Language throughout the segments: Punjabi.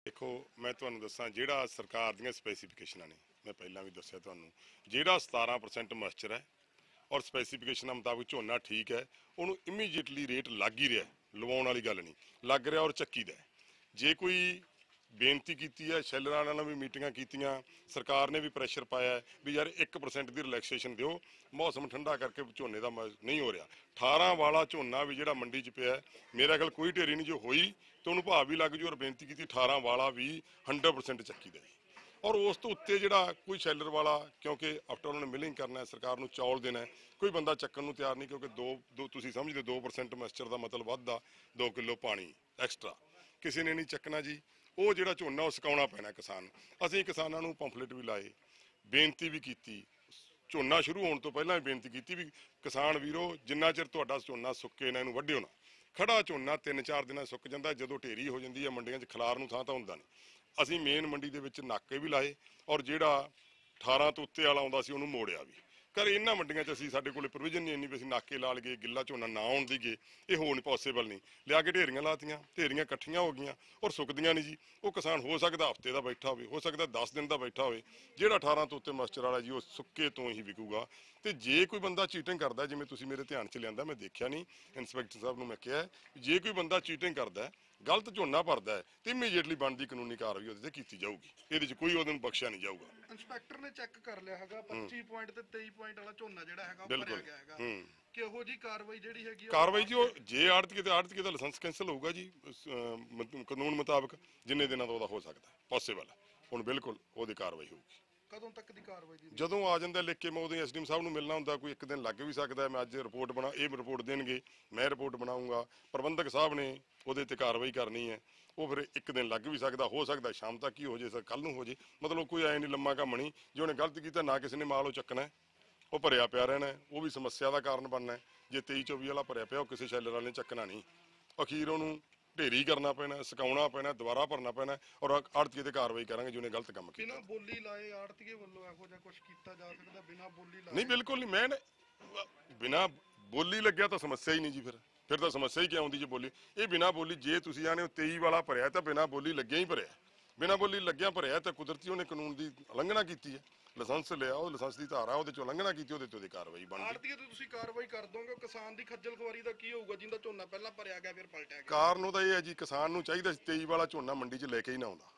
देखो मैं ਤੁਹਾਨੂੰ ਦੱਸਾਂ ਜਿਹੜਾ ਸਰਕਾਰ ਦੀਆਂ ਸਪੈਸੀਫਿਕੇਸ਼ਨਾਂ ਨੇ ਮੈਂ ਪਹਿਲਾਂ ਵੀ ਦੱਸਿਆ ਤੁਹਾਨੂੰ ਜਿਹੜਾ 17% ਮੋਇਸਚਰ ਹੈ ਔਰ ਸਪੈਸੀਫਿਕੇਸ਼ਨਾਂ ਮੁਤਾਬਕ ਝੋਨਾ ਠੀਕ ਹੈ ਉਹਨੂੰ ਇਮੀਡੀਏਟਲੀ ਰੇਟ ਲੱਗ ਹੀ ਰਿਹਾ ਲਵਾਉਣ ਵਾਲੀ ਗੱਲ ਨਹੀਂ ਲੱਗ ਰਿਹਾ ਔਰ ਚੱਕੀਦਾ ਜੇ ਕੋਈ ਬੇਨਤੀ ਕੀਤੀ ਹੈ ਸ਼ੈਲਰਾਂ ਨਾਲ ਵੀ ਮੀਟਿੰਗਾਂ ਕੀਤੀਆਂ ਸਰਕਾਰ ਨੇ ਵੀ ਪ੍ਰੈਸ਼ਰ ਪਾਇਆ ਵੀ ਯਾਰ 1% ਦੀ ਰਿਲੈਕਸੇਸ਼ਨ ਦਿਓ ਮੌਸਮ ਠੰਡਾ ਕਰਕੇ ਝੋਨੇ ਦਾ ਨਹੀਂ ਹੋ ਰਿਹਾ 18 ਵਾਲਾ ਝੋਨਾ ਵੀ ਜਿਹੜਾ ਮੰਡੀ 'ਚ ਪਿਆ ਮੇਰਾ ਗੱਲ ਕੋਈ ਢੇਰੀ ਨਹੀਂ ਜੋ ਹੋਈ तो उन्होंने भाव भी लग जू और बेनती की 18 वाला भी 100% चक्की दे और उस तो उत्ते जिहड़ा कोई शैलर वाला क्योंकि आफ्टर उन्होंने मिलिंग करना है सरकार नूं चौल देना है कोई बंदा चक्कन नूं तैयार नहीं क्योंकि दो तुसीं समझदे 2% मॉइस्चर का मतलब वधदा 2 किलो पानी एक्सट्रा किसी ने नहीं चकना जी वो जिहड़ा झोना सुकाउणा पैना किसान असीं किसानां नूं पंफलेट भी लाए बेनती भी की झोना शुरू होने तो पहलां भी बेनती की भी किसान वीरो जिन्ना चिर तुहाडा झोना सुक्के ना इहनूं वढिओ ना खड़ा झोना 3-4 दिन सुक जाता जो ढेरी हो जाती है मंडियां खिलार नूं थां तां हुंदा नहीं असीं मेन मंडी दे विच नाके भी लाए और जिहड़ा 18 तो उत्ते वाला आउंदा सी उहनूं मोड़िया भी कर इन्हां मंडियां 'च असीं साडे कोले प्रोविजन नहीं इन्नी भी असीं नाके ला लईए गिल्ला झोना ना आउण दईए ये हो नहीं पॉसिबल नहीं लिया के ढेरियां लातियां ढेरियां इकट्ठियां हो गईयां और सुकदियां नहीं जी वो किसान हो सकदा हफ्ते का बैठा हो सकदा 10 दिन का बैठा हो जिहड़ा 18 तो उत्ते मॉइस्चर वाला जी वो सुक्के तो ही विकूगा तो जे कोई बंदा चीटिंग करता जिवें तुसीं मेरे ध्यान च लिआंदा मैं देखिया नहीं इंस्पैक्टर साहब नूं मैं कहा जे कोई बंदा चीटिंग करता गलत झोना भरदा है तो इमीडिएटली बनदी कानूनी कार्रवाई उहदे ते कीती जाऊगी इहदे च कोई उहदे नूं बख्शिया नहीं जाऊगा इंस्पैक्टर ने चेक कर लिया हैगा 25 पॉइंट ते 23 पॉइंट वाला झोना जिहड़ा हैगा भरिया गया हैगा किहो जी कार्रवाई जिहड़ी हैगी कार्रवाई जी जे आड़तके दा लाइसेंस कैंसल होगा जी कानून मुताबिक जिन्ने दिनों दा हो सकता है पॉसिबल है हुण बिल्कुल ओहदी कार्रवाई होगी कदों तक दी कार्रवाई दी ਜਦੋਂ ਆ ਜਾਂਦਾ ਲਿਖ ਕੇ ਮੈਂ ਉਦੋਂ ਐਸਡੀਐਮ ਸਾਹਿਬ ਨੂੰ ਮਿਲਣਾ ਹੁੰਦਾ ਕੋਈ ਇੱਕ ਦਿਨ ਲੱਗ ਵੀ ਸਕਦਾ ਹੈ ਮੈਂ ਅੱਜ ਰਿਪੋਰਟ ਬਣਾ ਇਹ ਰਿਪੋਰਟ ਦੇਣਗੇ ਮੈਂ ਰਿਪੋਰਟ ਬਣਾਉਂਗਾ ਪ੍ਰਬੰਧਕ ਸਾਹਿਬ ਨੇ ਉਹਦੇ ਤੇ ਕਾਰਵਾਈ ਕਰਨੀ ਹੈ ਉਹ ਫਿਰ ਇੱਕ ਦਿਨ ਲੱਗ ਵੀ ਸਕਦਾ ਹੋ ਸਕਦਾ ਸ਼ਾਮ ਤੱਕ ਹੀ ਹੋ ਜੇ ਸਰ ਕੱਲ ਨੂੰ ਹੋ ਜੇ ਮਤਲਬ ਕੋਈ ਐ ਨਹੀਂ ਲੰਮਾ ਕੰਮ ਨਹੀਂ ਜੇ ਉਹਨੇ ਗਲਤ ਕੀਤਾ ਨਾ ਕਿਸੇ ਨੇ ਮਾਲ ਉਹ ਚੱਕਣਾ ਉਹ ਭਰਿਆ ਪਿਆ ਰਹਿਣਾ ਉਹ ਵੀ ਸਮੱਸਿਆ ਦਾ ਕਾਰਨ ਬਣਨਾ ਜੇ 23-24 ਵਾਲਾ ਭਰਿਆ ਪਿਆ ਉਹ ਕਿਸੇ ਸ਼ੈਲਰ ਵਾਲੇ ਨੇ ਚੱਕਣਾ ਨਹੀਂ ਅਖੀਰ ਉਹਨੂੰ ਢੇਰੀ करना पैना सुकाउणा पैना दोबारा भरना पैना और आड़तीए ते कार्रवाई करांगे जो गलत काम किया बिना बोली लाए आड़तीए वल्लों ਇਹੋ ਜਿਹਾ ਕੁਝ ਕੀਤਾ ਜਾ ਸਕਦਾ बिना बोली लाए नहीं बिल्कुल नहीं मैं बिना बोली लग्या तो समस्या ही नहीं जी फिर तो समस्या ही क्या आउंदी जी बोली ये बिना बोली जे तुसीं आने 23 वाला भरिया तो बिना बोली लग्या ही भरिया बिना बोली लग्या भरिया तो कुदरती उन्हें कानून की उलंघना की है लाइसेंस लिया वो लाइसेंस की धारा वो उलंघना की ਉਹਦੇ कार्रवाई बन आड़तीए ते तुसीं कार्रवाई कर दोगे किसान ਦੀ ਖੱਜਲ ਖੁਆਰੀ ਦਾ ਕੀ ਹੋਊਗਾ ਜਿੰਦਾ ਝੋਨਾ ਪਹਿਲਾਂ ਭਰਿਆ ਗਿਆ ਫਿਰ ਪਲਟਿਆ ਗਿਆ ਕਾਰਨ ਉਹਦਾ ਇਹ ਹੈ ਜੀ ਕਿਸਾਨ ਨੂੰ ਚਾਹੀਦਾ ਸੀ 23 ਵਾਲਾ ਝੋਨਾ ਮੰਡੀ 'ਚ ਲੈ ਕੇ ਹੀ ਨਾ ਆਉਂਦਾ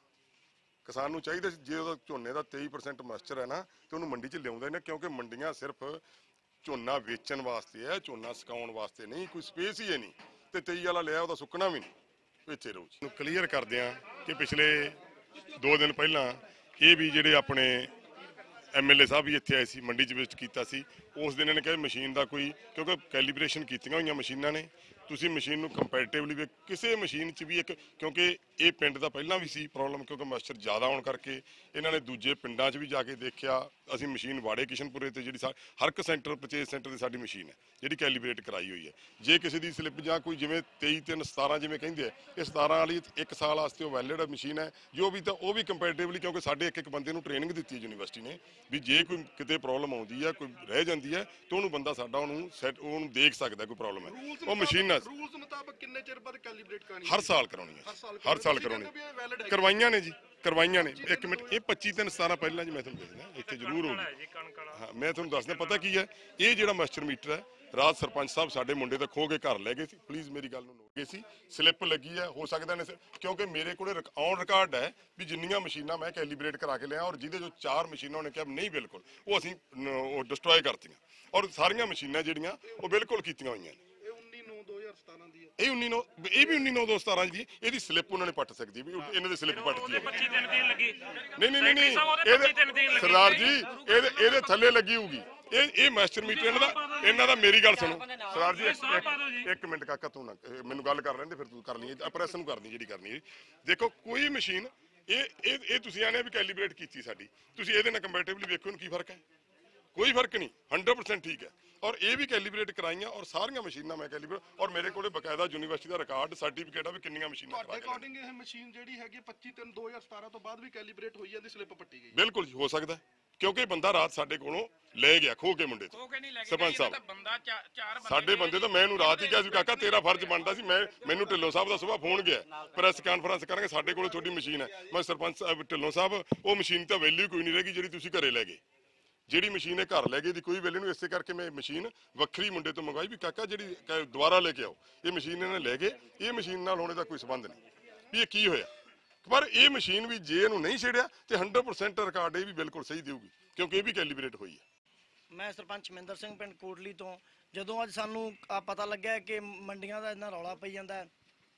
ਕਿਸਾਨ ਨੂੰ ਚਾਹੀਦਾ ਸੀ ਜੇ ਉਹਦਾ ਝੋਨੇ ਦਾ 23% ਮੋਇਸਚਰ ਹੈ ਨਾ ਤੇ ਉਹਨੂੰ ਮੰਡੀ 'ਚ ਲਿਆਉਂਦਾ ਨੇ ਕਿਉਂਕਿ ਮੰਡੀਆਂ ਸਿਰਫ ਝੋਨਾ ਵੇਚਣ ਵਾਸਤੇ ਹੈ ਝੋਨਾ ਸੁਕਾਉਣ ਵਾਸਤੇ ਨਹੀਂ ਕੋਈ ਸਪੇਸ ਹੀ ਹੈ ਨਹੀਂ ਤੇ 23 ਵਾਲਾ ਲਿਆ ਉਹਦਾ ਸੁੱਕਣਾ ਵੀ ਨਹੀਂ ਇੱਥੇ ਰਹੂ ਜੀ ਕਲੀਅਰ ਕਰਦੇ ਆ ਕਿ ਪਿਛਲੇ 2 ਦਿਨ ਪਹਿਲਾਂ ਇਹ ਵੀ ਜਿਹੜੇ ਆਪਣੇ ਐਮਐਲਏ ਸਾਹਿਬ ਵੀ ਇੱਥੇ ਆਏ ਸੀ ਮੰਡੀ 'ਚ ਵਿਜ਼ਿਟ ਕੀਤਾ ਸੀ ਉਸ ਦਿਨ ਇਹਨੇ ਕਿਹਾ ਮਸ਼ੀਨ ਦਾ ਕੋਈ ਕਿਉਂਕਿ ਕੈਲੀਬ੍ਰੇਸ਼ਨ ਕੀਤੀਆਂ ਹੋਈਆਂ ਮਸ਼ੀਨਾਂ ਨੇ ਤੁਸੀਂ ਮਸ਼ੀਨ ਨੂੰ ਕੰਪੈਰੀਟਿਵਲੀ ਵੀ ਕਿਸੇ ਮਸ਼ੀਨ 'ਚ ਵੀ ਇੱਕ ਕਿਉਂਕਿ ਇਹ ਪਿੰਡ ਦਾ ਪਹਿਲਾਂ ਵੀ ਸੀ ਪ੍ਰੋਬਲਮ ਕਿਉਂਕਿ ਮੋਇਸਚਰ ਜ਼ਿਆਦਾ ਹੋਣ ਕਰਕੇ ਇਹਨਾਂ ਨੇ ਦੂਜੇ ਪਿੰਡਾਂ 'ਚ ਵੀ ਜਾ ਕੇ ਦੇਖਿਆ ਅਸੀਂ ਮਸ਼ੀਨ ਵਾੜੇ ਕਿਸ਼ਨਪੁਰੇ ਤੇ ਜਿਹੜੀ ਹਰ ਇੱਕ ਸੈਂਟਰ ਪਰਚੇਸ ਸੈਂਟਰ ਦੀ ਸਾਡੀ ਮਸ਼ੀਨ ਹੈ ਜਿਹੜੀ ਕੈਲੀਬ੍ਰੇਟ ਕਰਾਈ ਹੋਈ ਹੈ ਜੇ ਕਿਸੇ ਦੀ ਸਲਿੱਪ ਜਾਂ ਕੋਈ ਜਿਵੇਂ 23-3-17 ਜਿਵੇਂ ਕਹਿੰਦੇ ਆ ਇਹ 17 ਵਾਲੀ 1 ਸਾਲ ਵਾਸਤੇ ਉਹ ਵੈਲਿਡ ਮਸ਼ੀਨ ਹੈ ਜੋ ਵੀ ਤਾਂ ਉਹ ਵੀ ਕੰਪੈਰੀਟਿਵਲੀ ਕਿਉਂਕਿ ਸਾਡੇ ਇੱਕ ਬੰਦੇ ਨੂੰ ਟ੍ਰੇਨਿੰਗ ਦਿੱਤੀ ਹੈ ਯੂਨੀਵਰਸਿਟੀ ਨੇ ਵੀ ਜੇ ਕੋਈ ਕਿਤੇ ਪ੍ਰੋਬਲਮ ਆਉਂਦੀ ਹੈ ਕੋਈ ਰਹਿ ਜਾਂਦੀ ਹੈ ਤਾਂ ਉਹਨੂੰ ਬੰਦਾ ਸਾਡਾ ਉਹਨੂੰ ਦੇਖ ਸਕਦਾ ਕੋਈ ਪ੍ਰੋਬਲਮ ਹੈ ਉਹ ਮਸ਼ੀਨ रूल्स मुताबिक कितने चिर बाद कैलिब्रेट करानी हर साल करानी है हर साल करानी करवाइयां ने जी करवाइयां ने एक मिनट ये 25-3-17 पहला जी मैं तुहानूं दसदा इत्थे जरूर होगी हाँ मैं तुहानूं दसदा पता की है ये जिहड़ा मास्टर मीटर है रात सरपंच साहब साडे मुंडे तो खो के घर लै गए सी प्लीज़ मेरी गल नूं नोट गए सी स्लिप लगी है हो सकदा ने क्योंकि मेरे कोल ऑन रिकॉर्ड है भी जिन्नियां मशीनां मैं कैलीब्रेट करा के लिया और जिहदे जो 4 मशीनां उन्हें कहा नहीं बिल्कुल वो असीं डिस्ट्रॉय करतियां और सारियां मशीनां जिहड़ियां वो बिल्कुल कीतियां होईयां ने ਇਹ 19/9/2017 ਦੀ ਇਹਦੀ ਸਲਿੱਪ ਉਹਨਾਂ ਨੇ ਪੱਟ ਸਕਦੀ ਵੀ ਇਹਨਾਂ ਦੀ ਸਲਿੱਪ ਪੱਟਦੀ ਹੈ 25 ਦਿਨ ਦੀ ਲੱਗੀ ਨਹੀਂ ਇਹਦੇ ਸਰਦਾਰ ਜੀ ਇਹਦੇ ਥੱਲੇ ਲੱਗੀ ਹੋਊਗੀ ਇਹ ਮਾਸਟਰ ਮੀਟਰ ਇਹਨਾਂ ਦਾ ਮੇਰੀ ਗੱਲ ਸੁਣੋ ਸਰਦਾਰ ਜੀ ਇੱਕ ਮਿੰਟ ਕਾਕਾ ਤੂੰ ਨਾ ਮੈਨੂੰ ਗੱਲ ਕਰ ਲੈਂਦੇ ਫਿਰ ਤੂੰ ਕਰ ਲਈ ਪ੍ਰੈਸ ਨੂੰ ਕਰਨੀ ਜਿਹੜੀ ਕਰਨੀ ਹੈ ਦੇਖੋ ਕੋਈ ਮਸ਼ੀਨ ਇਹ ਤੁਸੀਂ ਆਨੇ ਵੀ ਕੈਲੀਬ੍ਰੇਟ ਕੀਤੀ ਸਾਡੀ ਤੁਸੀਂ ਇਹਦੇ ਨਾਲ ਕੰਪੈਰੀਟਿਵਲੀ ਵੇਖੋ ਇਹਨੂੰ ਕੀ ਫਰਕ ਹੈ कोई फर्क नहीं 100% ठीक है और ये भी कैलीब्रेट कराइयां और सारियां मशीनां मैं कैलीब्रेट और मेरे कोले बकायदा यूनिवर्सिटी का रिकॉर्ड सर्टिफिकेट है भी किन्नियां मशीनां ਤੁਹਾਡੇ ਅਕੋਰਡਿੰਗ ਇਹ ਮਸ਼ੀਨ ਜਿਹੜੀ ਹੈਗੀ 25/3/2017 ਤੋਂ ਬਾਅਦ ਵੀ ਕੈਲੀਬ੍ਰੇਟ ਹੋਈ ਹੈ ਦੀ ਸਲਿੱਪ ਪੱਟੀ ਗਈ बिल्कुल जी हो सकता है ਕਿਉਂਕਿ ਬੰਦਾ ਰਾਤ ਸਾਡੇ ਕੋਲੋਂ ਲੈ ਗਿਆ ਖੋ ਕੇ ਮੁੰਡੇ ਤੋਂ ਸਰਪੰਚ ਸਾਹਿਬ ਬੰਦਾ ਚਾਰ ਸਾਡੇ ਬੰਦੇ ਤਾਂ ਮੈਂ ਇਹਨੂੰ ਰਾਤ ਹੀ ਕਿਹਾ ਸੀ ਕਾਕਾ ਤੇਰਾ ਫਰਜ਼ ਬਣਦਾ ਸੀ ਮੈਨੂੰ ਢਿੱਲੋਂ ਸਾਹਿਬ ਦਾ ਸੁਬਾਹ ਫੋਨ ਗਿਆ ਪ੍ਰੈਸ ਕਾਨਫਰੰਸ ਕਰਾਂਗੇ ਸਾਡੇ ਕੋਲ ਤੁਹਾਡੀ ਮਸ਼ੀਨ ਹੈ ਮੈਂ ਸਰਪੰਚ ਸਾਹਿਬ ਢਿੱਲੋਂ ਸਾਹਿਬ ਉਹ ਮਸ਼ੀਨ ਤਾਂ ਵੈਲਿਊ ਕੋਈ ਨਹੀਂ ਰਹੇਗੀ ਜਿਹੜੀ ਤੁਸੀਂ ਘਰੇ ਲੈ ਗਏ ਜਿਹੜੀ ਮਸ਼ੀਨ ਇਹ ਘਰ ਲੈ ਗਏ ਦੀ ਕੋਈ ਵੈਲਿਊ ਨਹੀਂ ਇਸੇ ਕਰਕੇ ਮੈਂ ਮਸ਼ੀਨ ਵੱਖਰੀ ਮੁੰਡੇ ਤੋਂ ਮੰਗਵਾਈ ਵੀ ਕਾਕਾ ਜਿਹੜੀ ਦੁਬਾਰਾ ਲੈ ਕੇ ਆਓ ਇਹ ਮਸ਼ੀਨ ਇਹਨਾਂ ਲੈ ਗਏ ਇਹ ਮਸ਼ੀਨ ਨਾਲ ਹੋਣੇ ਦਾ ਕੋਈ ਸੰਬੰਧ ਨਹੀਂ ਵੀ ਇਹ ਕੀ ਹੋਇਆ ਪਰ ਇਹ ਮਸ਼ੀਨ ਵੀ ਜੇ ਇਹਨੂੰ ਨਹੀਂ ਛੇੜਿਆ ਤੇ 100% ਰਿਕਾਰਡ ਇਹ ਵੀ ਬਿਲਕੁਲ ਸਹੀ ਦੇਊਗੀ ਕਿਉਂਕਿ ਇਹ ਵੀ ਕੈਲੀਬ੍ਰੇਟ ਹੋਈ ਹੈ। ਮੈਂ ਸਰਪੰਚ ਮਹਿੰਦਰ ਸਿੰਘ ਪਿੰਡ ਕੋਟਲੀ ਤੋਂ ਜਦੋਂ ਅੱਜ ਸਾਨੂੰ ਪਤਾ ਲੱਗਿਆ ਕਿ ਮੰਡੀਆਂ ਦਾ ਇੰਨਾ ਰੌਲਾ ਪਈ ਜਾਂਦਾ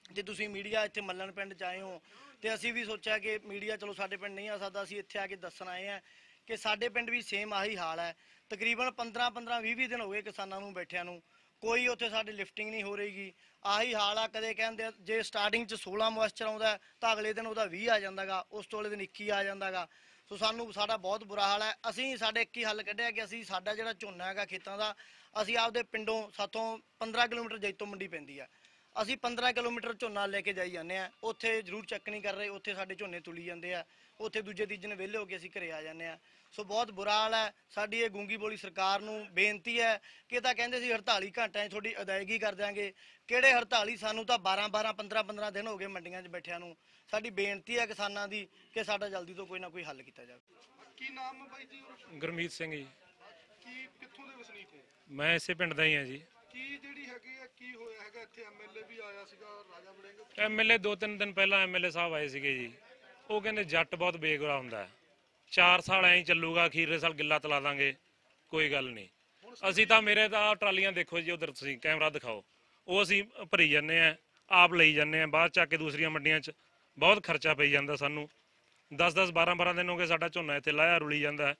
ਤੇ ਤੁਸੀਂ ਮੀਡੀਆ ਇੱਥੇ ਮੱਲਣ ਪਿੰਡ 'ਚ ਆਏ ਹੋ ਤੇ ਅਸੀਂ ਵੀ ਸੋਚਿਆ ਕਿ ਮੀਡੀਆ ਚਲੋ ਸਾਡੇ ਪਿੰਡ ਨਹੀਂ ਆ ਸਕਦਾ ਅਸੀਂ ਇੱਥੇ ਆ ਕੇ ਦੱਸਣ ਆਏ ਆ ਕਿ ਸਾਡੇ ਪਿੰਡ ਵੀ ਸੇਮ ਆਹੀ ਹਾਲ ਹੈ। ਤਕਰੀਬਨ 15-20 ਦਿਨ ਹੋ ਗਏ ਕਿਸਾਨਾਂ ਨੂੰ ਬੈਠਿਆਂ ਨੂੰ ਕੋਈ ਉੱਥੇ ਸਾਡੇ ਲਿਫਟਿੰਗ ਨਹੀਂ ਹੋ ਰਹੀਗੀ ਆਹੀ ਹਾਲ ਆ। ਕਦੇ ਕਹਿੰਦੇ ਜੇ ਸਟਾਰਟਿੰਗ 'ਚ 16 ਮੋਇਸਚਰ ਆਉਂਦਾ ਤਾਂ ਅਗਲੇ ਦਿਨ ਉਹਦਾ 20 ਆ ਜਾਂਦਾਗਾ ਉਸ ਤੋਂ ਅਗਲੇ ਦਿਨ 21 ਆ ਜਾਂਦਾਗਾ। ਸੋ ਸਾਨੂੰ ਸਾਡਾ ਬਹੁਤ ਬੁਰਾ ਹਾਲ ਹੈ। ਅਸੀਂ ਸਾਡੇ ਇੱਕ ਹੀ ਹੱਲ ਕੱਢਿਆ ਕਿ ਅਸੀਂ ਸਾਡਾ ਜਿਹੜਾ ਝੋਨਾ ਹੈਗਾ ਖੇਤਾਂ ਦਾ ਅਸੀਂ ਆਪਦੇ ਪਿੰਡੋਂ ਸਾਥੋਂ 15 ਕਿਲੋਮੀਟਰ ਜੈਤੋਂ ਮੰਡੀ ਪੈਂਦੀ ਆ ਅਸੀਂ 15 ਕਿਲੋਮੀਟਰ ਝੋਨਾ ਲੈ ਕੇ ਜਾਈ ਜਾਂਦੇ ਆ ਉੱਥੇ ਜ਼ਰੂਰ ਚੈੱਕ ਨਹੀਂ ਕਰ ਰਹੇ ਉੱਥੇ ਸਾਡੇ ਝੋਨੇ ਤੁਲੀ ਜਾਂਦੇ ਆ ਉੱਥੇ ਦੂਜੇ ਤੀਜੇ ਦਿਨ ਵਿਹਲੇ ਹੋ ਕੇ ਅਸੀਂ ਘਰੇ ਆ ਜਾਂਦੇ ਆ। ਸੋ ਬਹੁਤ ਬੁਰਾ ਹਾਲ ਹੈ। ਸਾਡੀ ਇਹ ਗੂੰਗੀ ਬੋਲੀ ਸਰਕਾਰ ਨੂੰ ਬੇਨਤੀ ਹੈ ਕਿ ਤਾਂ ਕਹਿੰਦੇ ਸੀ 48 ਘੰਟਿਆਂ 'ਚ ਤੁਹਾਡੀ ਅਦਾਇਗੀ ਕਰ ਦਿਆਂਗੇ ਕਿਹੜੇ 48 ਸਾਨੂੰ ਤਾਂ 12-12 15-15 ਦਿਨ ਹੋ ਗਏ ਮੰਡੀਆਂ 'ਚ ਬੈਠਿਆਂ ਨੂੰ। ਸਾਡੀ ਬੇਨਤੀ ਹੈ ਕਿਸਾਨਾਂ ਦੀ ਕਿ ਸਾਡਾ ਜਲਦੀ ਤੋਂ ਕੋਈ ਨਾ ਕੋਈ ਹੱਲ ਕੀਤਾ ਜਾਵੇ। ਕੀ ਨਾਮ ਹੈ ਬਾਈ ਜੀ? ਗੁਰਮੀਤ ਸਿੰਘ ਜੀ। ਕੀ ਕਿੱਥੋਂ ਦੇ ਵਸਨੀਕ ਹੋ? ਮੈਂ ਇਸੇ ਪਿੰਡ ਦਾ ਹੀ ਹਾਂ ਜੀ। ਕੀ ਜਿਹੜੀ ਹੈਗੀ ਆ ਕੀ ਹੋਇਆ ਹੈਗਾ ਇੱਥੇ ਐਮਐਲਏ ਵੀ ਆਇਆ ਸੀਗਾ ਰਾਜਾ ਵੜਿੰਗ ਐਮਐਲਏ 2-3 ਦਿਨ ਪਹਿਲਾਂ ਐਮਐਲਏ ਸਾਹਿਬ ਆਏ ਸੀਗੇ ਜੀ ਉਹ ਕਹਿੰਦੇ ਜੱਟ ਬਹੁਤ ਬੇਗੁਰਾ ਹੁੰਦਾ 4 ਸਾਲ ਐਂ ਚੱਲੂਗਾ ਅਖੀਰਲੇ ਸਾਲ ਗਿੱਲਾ ਤਲਾ ਦਾਂਗੇ ਕੋਈ ਗੱਲ ਨਹੀਂ। ਅਸੀਂ ਤਾਂ ਮੇਰੇ ਤਾਂ ਟਰਾਲੀਆਂ ਦੇਖੋ ਜੀ ਉਧਰ ਤੁਸੀਂ ਕੈਮਰਾ ਦਿਖਾਓ ਉਹ ਅਸੀਂ ਭਰੀ ਜਾਂਦੇ ਆ ਆਪ ਲਈ ਜਾਂਦੇ ਆ ਬਾਅਦ ਚੱਕ ਕੇ ਦੂਸਰੀਆਂ ਮੰਡੀਆਂ 'ਚ ਬਹੁਤ ਖਰਚਾ ਪਈ ਜਾਂਦਾ ਸਾਨੂੰ 10-10 12-12 ਦਿਨ ਹੋ ਗਏ ਸਾਡਾ ਝੋਨਾ ਇੱਥੇ ਲਾਇਆ ਰੁਲੀ ਜਾਂਦਾ।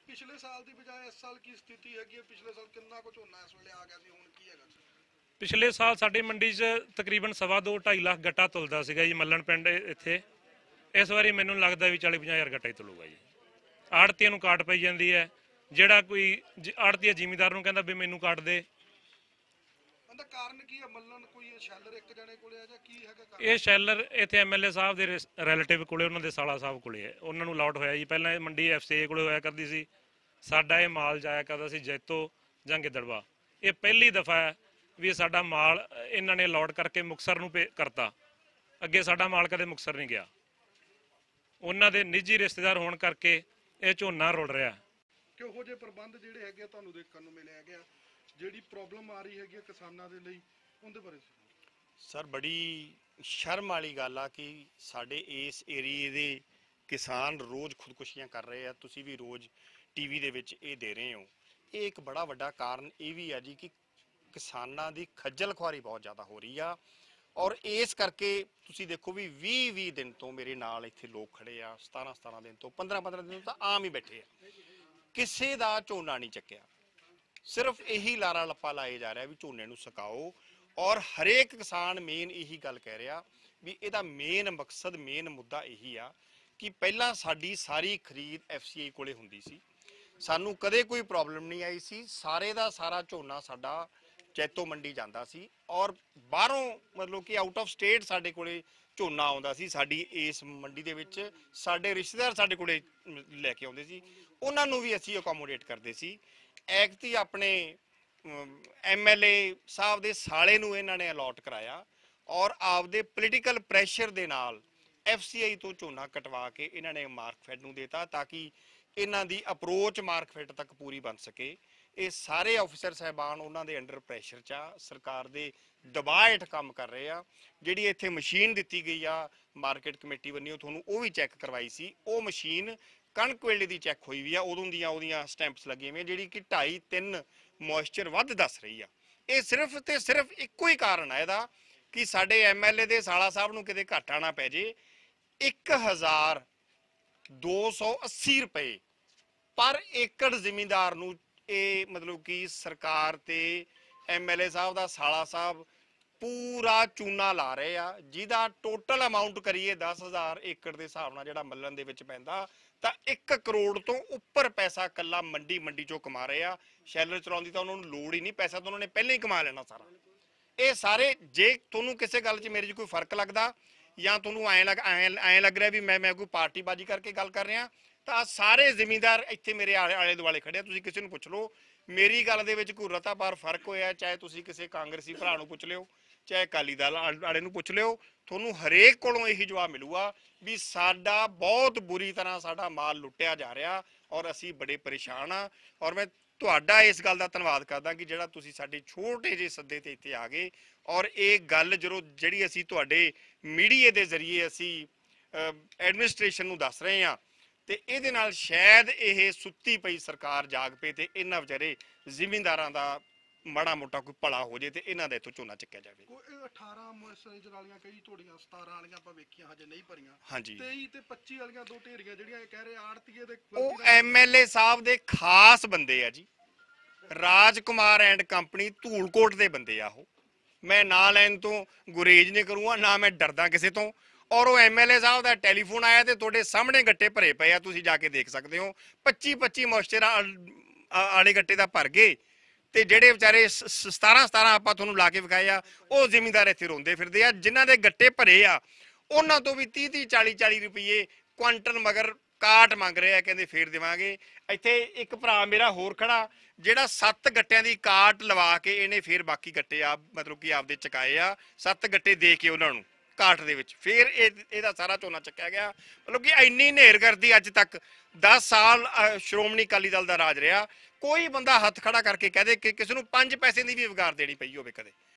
ਪਿਛਲੇ ਸਾਲ ਦੀ ਬਜਾਏ ਇਸ ਸਾਲ ਕੀ ਸਥਿਤੀ ਹੈਗੀ ਹੈ? ਪਿਛਲੇ ਸਾਲ ਕਿੰਨਾ ਕੁ ਝੋਨਾ ਇਸ ਵੇਲੇ ਆ ਗਿਆ ਸੀ ਹੁਣ ਕੀ ਹੈਗਾ? ਪਿਛਲੇ ਸਾਲ ਸਾਡੀ ਮੰਡੀ 'ਚ ਤਕਰੀਬਨ 2.5 ਲੱਖ ਗੱਟਾ ਤੁਲਦਾ ਸੀਗਾ ਜੀ ਮੱਲਣ ਪਿੰਡ ਇੱਥੇ। ਇਸ ਵਾਰੀ ਮੈਨੂੰ ਲੱਗਦਾ ਵੀ 40-50 ਹਜ਼ਾਰ ਗੱਟਾ ਹੀ ਤੁਲੂਗਾ ਜੀ। ਆੜਤੀਆਂ ਨੂੰ ਕਾਟ ਪਈ ਜਾਂਦੀ ਹੈ ਜਿਹੜਾ ਕੋਈ ਆੜਤੀਆ ਜ਼ਿਮੀਂਦਾਰ ਨੂੰ ਕਹਿੰਦਾ ਵੀ ਮੈਨੂੰ ਕਾਟ ਦੇ। ਇਹਦਾ ਕਾਰਨ ਕੀ ਹੈ? ਮੱਲਣ ਕੋਈ ਸ਼ੈਲਰ ਇੱਕ ਜਣੇ ਕੋਲੇ ਆ ਜਾਂ ਕੀ ਹੈਗਾ ਕਾਰਨ? ਇਹ ਸ਼ੈਲਰ ਇੱਥੇ ਐਮਐਲਏ ਸਾਹਿਬ ਦੇ ਰਿਲੇਟਿਵ ਕੋਲੇ ਉਹਨਾਂ ਦੇ ਸਾਲਾ ਸਾਹਿਬ ਕੋਲੇ ਹੈ ਉਹਨਾਂ ਨੂੰ ਅਲਾਟ ਹੋਇਆ ਜੀ। ਪਹਿਲਾਂ ਇਹ ਮੰਡੀ ਐਫਸੀਏ ਕੋਲੇ ਹੋਇਆ ਕਰਦੀ ਸੀ ਸਾਡਾ ਇਹ ਮਾਲ ਜਾਇਆ ਕਰਦਾ ਸੀ ਜੈਤੋ ਜਾਂ ਗਿੱਦੜਵਾ। ਇਹ ਪਹਿਲੀ ਦਫਾ ਹੈ ਵੀ ਸਾਡਾ ਮਾਲ ਇਹਨਾਂ ਨੇ ਅਲਾਟ ਕਰਕੇ ਮੁਕਤਸਰ ਨੂੰ ਕਰਤਾ ਅੱਗੇ ਸਾਡਾ ਮਾਲ ਕਦੇ ਮੁਕਤਸਰ ਨਹੀਂ ਗਿਆ। ਉਹਨਾਂ ਦੇ ਨਿੱਜੀ ਰਿਸ਼ਤੇਦਾਰ ਹੋਣ ਕਰਕੇ ਇਹ ਝੋਨਾ ਰੁਲ ਰਿਹਾ। ਕਿਹੋ ਜਿਹੇ ਪ੍ਰਬੰਧ ਜਿਹੜੇ ਹੈਗੇ ਤੁਹਾਨੂੰ ਦੇਖਣ ਨੂੰ ਮਿਲੇ ਹੈਗੇ ਜਿਹੜੀ ਪ੍ਰੋਬਲਮ ਆ ਰਹੀ ਹੈਗੀ ਕਿਸਾਨਾਂ ਦੇ ਲਈ ਉਹਦੇ ਬਾਰੇ? ਸਰ ਬੜੀ ਸ਼ਰਮ ਵਾਲੀ ਗੱਲ ਆ ਕਿ ਸਾਡੇ ਇਸ ਏਰੀਏ ਦੇ ਕਿਸਾਨ ਰੋਜ਼ ਖੁਦਕੁਸ਼ੀਆਂ ਕਰ ਰਹੇ ਆ। ਤੁਸੀਂ ਵੀ ਰੋਜ਼ ਟੀਵੀ ਦੇ ਵਿੱਚ ਇਹ ਦੇ ਰਹੇ ਹੋ। ਇਹ ਇੱਕ ਬੜਾ ਵੱਡਾ ਕਾਰਨ ਇਹ ਵੀ ਆ ਜੀ ਕਿ ਕਿਸਾਨਾਂ ਦੀ ਖੱਜਲ ਖੁਆਰੀ ਬਹੁਤ ਜ਼ਿਆਦਾ ਹੋ ਰਹੀ ਆ ਔਰ ਇਸ ਕਰਕੇ ਤੁਸੀਂ ਦੇਖੋ ਵੀ 20-20 ਦਿਨ ਤੋਂ ਮੇਰੇ ਨਾਲ ਇੱਥੇ ਲੋਕ ਖੜੇ ਆ 17-17 ਦਿਨ ਤੋਂ 15-15 ਦਿਨ ਤੋਂ ਤਾਂ ਆਮ ਹੀ ਬੈਠੇ ਆ ਕਿਸੇ ਦਾ ਝੋਨਾ ਨਹੀਂ ਚੱਕਿਆ। ਸਿਰਫ ਇਹੀ ਲਾਰਾ ਲੱਪਾ ਲਾਏ ਜਾ ਰਿਹਾ ਵੀ ਝੋਨੇ ਨੂੰ ਸੁਕਾਓ ਔਰ ਹਰੇਕ ਕਿਸਾਨ ਮੇਨ ਇਹੀ ਗੱਲ ਕਹਿ ਰਿਹਾ ਵੀ ਇਹਦਾ ਮੇਨ ਮਕਸਦ ਮੇਨ ਮੁੱਦਾ ਇਹੀ ਆ ਕਿ ਪਹਿਲਾਂ ਸਾਡੀ ਸਾਰੀ ਖਰੀਦ ਐਫਸੀਆਈ ਕੋਲੇ ਹੁੰਦੀ ਸੀ ਸਾਨੂੰ ਕਦੇ ਕੋਈ ਪ੍ਰੋਬਲਮ ਨਹੀਂ ਆਈ ਸੀ। ਸਾਰੇ ਦਾ ਸਾਰਾ ਝੋਨਾ ਸਾਡਾ ਜੈਤੋ ਮੰਡੀ ਜਾਂਦਾ ਸੀ ਔਰ ਬਾਹਰੋਂ ਮਤਲਬ ਕਿ ਆਊਟ ਆਫ ਸਟੇਟ ਸਾਡੇ ਕੋਲੇ ਝੋਨਾ ਆਉਂਦਾ ਸੀ। ਸਾਡੀ ਇਸ ਮੰਡੀ ਦੇ ਵਿੱਚ ਸਾਡੇ ਰਿਸ਼ਤੇਦਾਰ ਸਾਡੇ ਕੋਲੇ ਲੈ ਕੇ ਆਉਂਦੇ ਸੀ ਉਹਨਾਂ ਨੂੰ ਵੀ ਅਸੀਂ ਅਕੋਮੋਡੇਟ ਕਰਦੇ ਸੀ। ਐਕਤੀ ਆਪਣੇ ਐਮਐਲਏ ਸਾਹਿਬ ਦੇ ਸਾਲੇ ਨੂੰ ਇਹਨਾਂ ਨੇ ਅਲਾਟ ਕਰਾਇਆ ਔਰ ਆਪਦੇ ਪੋਲੀਟੀਕਲ ਪ੍ਰੈਸ਼ਰ ਦੇ ਨਾਲ ਐਫਸੀਆਈ ਤੋਂ ਝੋਨਾ ਕਟਵਾ ਕੇ ਇਹਨਾਂ ਨੇ ਮਾਰਕਫੈਡ ਨੂੰ ਦੇਤਾ ਤਾਂ ਕਿ ਇਹਨਾਂ ਦੀ ਅਪਰੋਚ ਮਾਰਕਫੈਡ ਤੱਕ ਪੂਰੀ ਬਣ ਸਕੇ। ਇਹ ਸਾਰੇ ਅਫਸਰ ਸਾਹਿਬਾਨ ਉਹਨਾਂ ਦੇ ਅੰਡਰ ਪ੍ਰੈਸ਼ਰ 'ਚ ਆ ਸਰਕਾਰ ਦੇ ਦਬਾਅ ਹੇਠ ਕੰਮ ਕਰ ਰਹੇ ਆ। ਜਿਹੜੀ ਇੱਥੇ ਮਸ਼ੀਨ ਦਿੱਤੀ ਗਈ ਆ ਮਾਰਕੀਟ ਕਮੇਟੀ ਵੱਲੋਂ ਤੁਹਾਨੂੰ ਉਹ ਵੀ ਚੈੱਕ ਕਰਵਾਈ ਸੀ। ਉਹ ਮਸ਼ੀਨ ਕਣਕ ਵੇਲੇ ਦੀ ਚੈੱਕ ਹੋਈ ਵੀ ਆ ਉਦੋਂ ਦੀਆਂ ਉਹਦੀਆਂ ਸਟੈਂਪਸ ਲੱਗੀਆਂ ਹੋਈਆਂ ਜਿਹੜੀ ਕਿ 2.5-3 ਮੋਇਸਚਰ ਵੱਧ ਦੱਸ ਰਹੀ ਆ। ਇਹ ਸਿਰਫ ਤੇ ਸਿਰਫ ਇੱਕੋ ਹੀ ਕਾਰਨ ਆ ਇਹਦਾ ਕਿ ਸਾਡੇ ਐਮਐਲਏ ਦੇ ਸਾਲਾ ਸਾਹਿਬ ਨੂੰ ਕਿਤੇ ਘਾਟਾ ਨਾ ਪੈ ਜੇ। 1280 ਰੁਪਏ ਪਰ ਏਕੜ ਜ਼ਿਮੀਂਦਾਰ ਨੂੰ ਇਹ ਮਤਲਬ ਕਿ ਸਰਕਾਰ ਤੇ ਐਮਐਲਏ ਸਾਹਿਬ ਦਾ ਸਾਲਾ ਸਾਹਿਬ ਪੂਰਾ ਚੂਨਾ ਲਾ ਰਹੇ ਆ ਜਿਹਦਾ ਟੋਟਲ ਅਮਾਉਂਟ ਕਰੀਏ 10,000 ਏਕੜ ਦੇ ਹਿਸਾਬ ਨਾਲ ਜਿਹੜਾ ਮੱਲਣ ਦੇ ਵਿੱਚ ਪੈਂਦਾ ਤਾਂ 1 ਕਰੋੜ ਤੋਂ ਉੱਪਰ ਪੈਸਾ ਕੱਲਾ ਮੰਡੀ ਚੋਂ ਕਮਾ ਰਹੇ ਆ। ਸ਼ੈਲਰ ਚਲਾਉਣ ਦੀ ਤਾਂ ਉਹਨਾਂ ਨੂੰ ਲੋੜ ਹੀ ਨਹੀਂ ਪੈਸਾ ਤਾਂ ਉਹਨਾਂ ਨੇ ਪਹਿਲਾਂ ਹੀ ਕਮਾ ਲੈਣਾ ਸਾਰਾ। ਇਹ ਸਾਰੇ ਜੇ ਤੁਹਾਨੂੰ ਕਿਸੇ ਗੱਲ 'ਚ ਮੇਰੇ 'ਚ ਕੋਈ ਫਰਕ ਲੱਗਦਾ ਜਾਂ ਤੁਹਾਨੂੰ ਐਂ ਲੱਗ ਰਿਹਾ ਵੀ ਮੈਂ ਕੋਈ ਪਾਰਟੀਬਾਜ਼ੀ ਕਰਕੇ ਗੱਲ ਕਰ ਰਿਹਾ ਤਾਂ ਸਾਰੇ ਜ਼ਿਮੀਂਦਾਰ ਇੱਥੇ ਮੇਰੇ ਆਲੇ ਦੁਆਲੇ ਖੜੇ ਆ, ਤੁਸੀਂ ਕਿਸੇ ਨੂੰ ਪੁੱਛ ਲਓ, ਮੇਰੀ ਗੱਲ ਦੇ ਵਿੱਚ ਕੋਈ ਰਤਾਭਾਰ ਫਰਕ ਹੋਇਆ, ਚਾਹੇ ਤੁਸੀਂ ਕਿਸੇ ਕਾਂਗਰਸੀ ਭਰਾ ਨੂੰ ਪੁੱਛ ਲਿਓ, ਚਾਹੇ ਅਕਾਲੀ ਦਲ ਵਾਲੇ ਨੂੰ ਪੁੱਛ ਲਿਓ, ਤੁਹਾਨੂੰ ਹਰੇਕ ਕੋਲੋਂ ਇਹੀ ਜਵਾਬ ਮਿਲੂਗਾ ਵੀ ਸਾਡਾ ਬਹੁਤ ਬੁਰੀ ਤਰ੍ਹਾਂ ਸਾਡਾ ਮਾਲ ਲੁੱਟਿਆ ਜਾ ਰਿਹਾ ਔਰ ਅਸੀਂ ਬੜੇ ਪਰੇਸ਼ਾਨ ਆ। ਔਰ ਮੈਂ ਤੁਹਾਡਾ ਇਸ ਗੱਲ ਦਾ ਧੰਨਵਾਦ ਕਰਦਾ ਕਿ ਜਿਹੜਾ ਤੁਸੀਂ ਸਾਡੇ ਛੋਟੇ ਜਿਹੇ ਸੱਦੇ ਤੇ ਇੱਥੇ ਆ ਗਏ ਔਰ ਇਹ ਗੱਲ ਜਿਹੜੀ ਅਸੀਂ ਤੁਹਾਡੇ ਮੀਡੀਆ ਦੇ ਜ਼ਰੀਏ ਅਸੀਂ ਐਡਮਿਨਿਸਟ੍ਰੇਸ਼ਨ ਨੂੰ ਦੱਸ ਰਹੇ ਹਾਂ ਤੇ ਇਹਦੇ ਨਾਲ ਸ਼ਾਇਦ ਇਹ ਸੁੱਤੀ ਪਈ ਸਰਕਾਰ ਜਾਗ ਪਏ ਤੇ ਇਹਨਾਂ ਵਿਚਾਰੇ ਜ਼ਿਮੀਂਦਾਰਾਂ ਦਾ ਮਾੜਾ ਮੋਟਾ ਕੋਈ ਭਲਾ ਹੋ ਜੇ ਤੇ ਇਹਨਾਂ ਦਾ ਇੱਥੋਂ ਝੋਨਾ ਚੱਕਿਆ ਜਾਵੇ। ਕੋਈ 18 ਮੋਇਸਚਰਾਈਜ਼ਰ ਵਾਲੀਆਂ ਕਈ ਝੋੜੀਆਂ 17 ਵਾਲੀਆਂ ਆਪਾਂ ਵੇਖੀਆਂ ਹਜੇ ਨਹੀਂ ਭਰੀਆਂ, ਹਾਂਜੀ 23 ਤੇ 25 ਵਾਲੀਆਂ ਦੋ ਢੇਰੀਆਂ ਜਿਹੜੀਆਂ ਇਹ ਕਹਿ ਰਹੇ ਆੜਤੀਏ ਦੇ ਉਹ ਐਮਐਲਏ ਸਾਹਿਬ ਦੇ ਖਾਸ ਬੰਦੇ ਆ ਜੀ, ਰਾਜਕੁਮਾਰ ਐਂਡ ਕੰਪਨੀ ਧੂਲਕੋਟ ਦੇ ਬੰਦੇ ਆ ਉਹ। ਮੈਂ ਨਾਂ ਲੈਣ ਤੋਂ ਗੁਰੇਜ਼ ਨਹੀਂ ਕਰੂੰਗਾ, ਨਾ ਮੈਂ ਡਰਦਾ ਕਿਸੇ ਤੋਂ। ਔਰ ਉਹ ਐਮਐਲਏ ਸਾਹਿਬ ਦਾ ਟੈਲੀਫੋਨ ਆਇਆ ਤੇ ਤੁਹਾਡੇ ਸਾਹਮਣੇ ਗੱਟੇ ਭਰੇ ਪਏ ਆ, ਤੁਸੀਂ ਜਾ ਕੇ ਦੇਖ ਸਕਦੇ ਹੋ। 25 ਮੋਇਸਚਰ ਆਲੇ ਗੱਟੇ ਦਾ ਭਰ ਗਏ ਤੇ ਜਿਹੜੇ ਵਿਚਾਰੇ 17 ਆਪਾਂ ਤੁਹਾਨੂੰ ਲਾ ਕੇ ਵਿਖਾਏ ਆ ਉਹ ਜ਼ਿਮੀਂਦਾਰ ਇੱਥੇ ਰੋਂਦੇ ਫਿਰਦੇ ਆ। ਜਿਨ੍ਹਾਂ ਦੇ ਗੱਟੇ ਭਰੇ ਆ ਉਹਨਾਂ ਤੋਂ ਵੀ 30 40 ਰੁਪਏ ਕੁਆਂਟਲ ਮਗਰ ਕਾਟ ਮੰਗ ਰਹੇ ਆ, ਕਹਿੰਦੇ ਫੇਰ ਦੇਵਾਂਗੇ। ਇੱਥੇ ਇੱਕ ਭਰਾ ਮੇਰਾ ਹੋਰ ਖੜਾ ਜਿਹੜਾ 7 ਗੱਟਿਆਂ ਦੀ ਕਾਟ ਲਵਾ ਕੇ ਇਹਨੇ ਫੇਰ ਬਾਕੀ ਗੱਟੇ ਮਤਲਬ ਕਿ ਆਪਦੇ ਚਕਾਏ ਆ, 7 ਗੱਟੇ ਦੇ ਕੇ ਉਹਨਾਂ ਨੂੰ ਕਾਟ ਦੇ ਵਿੱਚ ਫੇਰ ਇਹਦਾ ਸਾਰਾ ਝੋਨਾ ਚੱਕਿਆ ਗਿਆ। ਮਤਲਬ ਕਿ ਇੰਨੀ ਨੇਰ ਕਰਦੀ ਅੱਜ ਤੱਕ 10 ਸਾਲ ਸ਼੍ਰੋਮਣੀ ਅਕਾਲੀ ਦਲ ਦਾ ਰਾਜ ਰਿਹਾ, ਕੋਈ ਬੰਦਾ ਹੱਥ ਖੜਾ ਕਰਕੇ ਕਹਦੇ ਕਿ ਕਿਸੇ ਨੂੰ 5 ਪੈਸੇ ਦੀ ਵੀ ਵਿਗਾੜ ਦੇਣੀ ਪਈ ਹੋਵੇ ਕਦੇ।